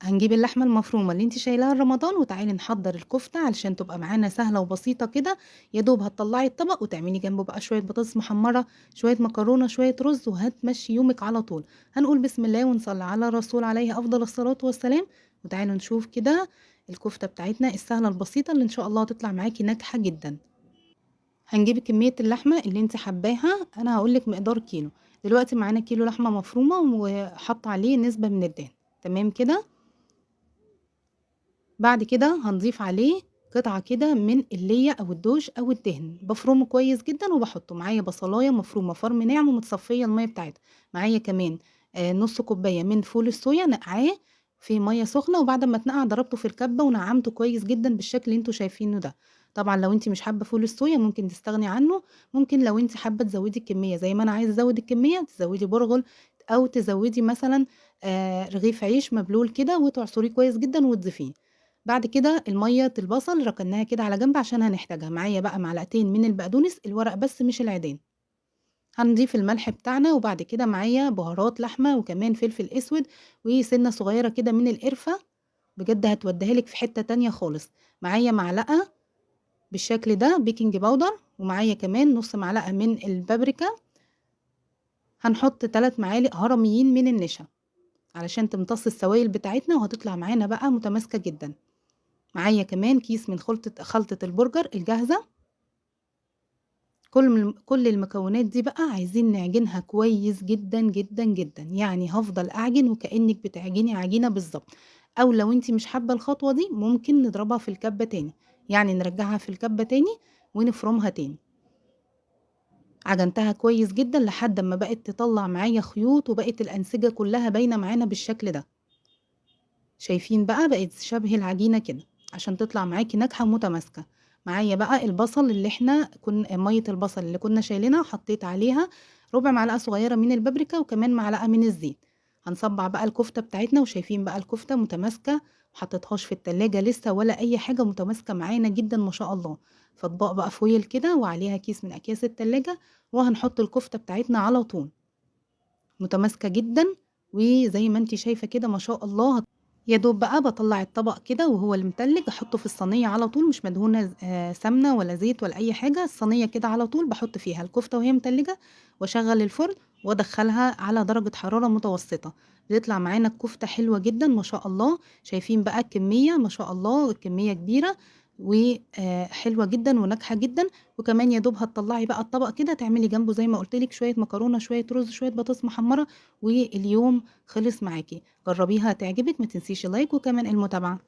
هنجيب اللحمة المفرومة اللي انت شايلاها لرمضان وتعالي نحضر الكفتة علشان تبقى معانا سهلة وبسيطة كده. يا دوب هتطلعي الطبق وتعملي جنبه بقى شوية بطاطس محمرة، شوية مكرونة، شوية رز، وهتمشي يومك على طول. هنقول بسم الله ونصلي على الرسول عليه أفضل الصلاة والسلام. وتعالوا نشوف كده الكفتة بتاعتنا السهلة البسيطة اللي ان شاء الله هتطلع معاكي ناجحة جدا. هنجيب كمية اللحمة اللي انت حباها، انا هقولك مقدار كيلو. دلوقتي معانا كيلو لحمة مفرومة وحط عليه نسبة من الدهن. تمام كده. بعد كده هنضيف عليه قطعة كده من اللية أو الدوج أو الدهن، بفرمه كويس جدا وبحطه معايا بصلاية مفرومة فرم ناعم ومتصفية المية بتاعتها. معايا كمان نص كوباية من فول الصويا نقعاه في مية سخنة، وبعد ما اتنقع ضربته في الكبة ونعمته كويس جدا بالشكل اللي انتوا شايفينه ده. طبعا لو انت مش حابة فول الصويا ممكن تستغني عنه. ممكن لو انت حابة تزودي الكمية زي ما انا عايزة ازود الكمية تزودي برغل، او تزودي مثلا رغيف عيش مبلول كده وتعصريه كويس جدا وتضيفيه. بعد كده المية البصل ركناها كده على جنب عشان هنحتاجها. معايا بقى معلقتين من البقدونس الورق بس مش العيدان. هنضيف الملح بتاعنا، وبعد كده معايا بهارات لحمة وكمان فلفل اسود وسنة صغيرة كده من القرفة، بجد هتوديها لك في حتة تانية خالص. معايا معلقة بالشكل ده بيكنج باودر، ومعايا كمان نص معلقة من البابريكا. هنحط 3 معالق هرميين من النشا علشان تمتص السوائل بتاعتنا وهتطلع معانا بقى متماسكة جدا. معايا كمان كيس من خلطة البرجر الجاهزة. كل المكونات دي بقى عايزين نعجنها كويس جدا جدا جدا، يعني هفضل اعجن وكأنك بتعجني عجينة بالظبط. او لو انتي مش حابة الخطوة دي ممكن نضربها في الكبة تاني، يعني نرجعها في الكبة تاني ونفرمها تاني. عجنتها كويس جدا لحد ما بقت تطلع معايا خيوط وبقت الأنسجة كلها باينة معانا بالشكل ده. شايفين بقى بقت شبه العجينة كده عشان تطلع معاكي ناجحة ومتماسكة. معايا بقى البصل اللي احنا مية البصل اللي كنا شايلينها حطيت عليها ربع معلقة صغيرة من البابريكا وكمان معلقة من الزيت. هنصبع بقى الكفتة بتاعتنا، وشايفين بقى الكفتة متماسكة، محطتهاش في التلاجة لسه ولا اي حاجة، متماسكة معانا جدا ما شاء الله. في اطباق بقى فويل كده وعليها كيس من اكياس التلاجة، وهنحط الكفتة بتاعتنا على طول متماسكة جدا. وزي ما انتي شايفة كده ما شاء الله. يا دوب بقى باطلّع الطبق كده وهو المتلج أحطه في الصينية على طول، مش مدهونة سمنة ولا زيت ولا أي حاجة، الصينية كده على طول باحط فيها الكفتة وهي متلجة، واشغّل الفرن وادخّلها على درجة حرارة متوسطة. بتطلع معانا الكفتة حلوة جدًا ما شاء الله. شايفين بقى الكمية ما شاء الله، الكمية كبيرة حلوة جدًا وناجحة جدًا. وكمان يا دوب هتطلّعي بقى الطبق كده تعملي جنبه زي ما قُلت لِك شوية مكرونة، شوية رز، شوية بطاطس محمرة، واليوم خلص معاكِ. جربيها هتعجبِك، ما تنسيش اللايك وكمان المتابعة.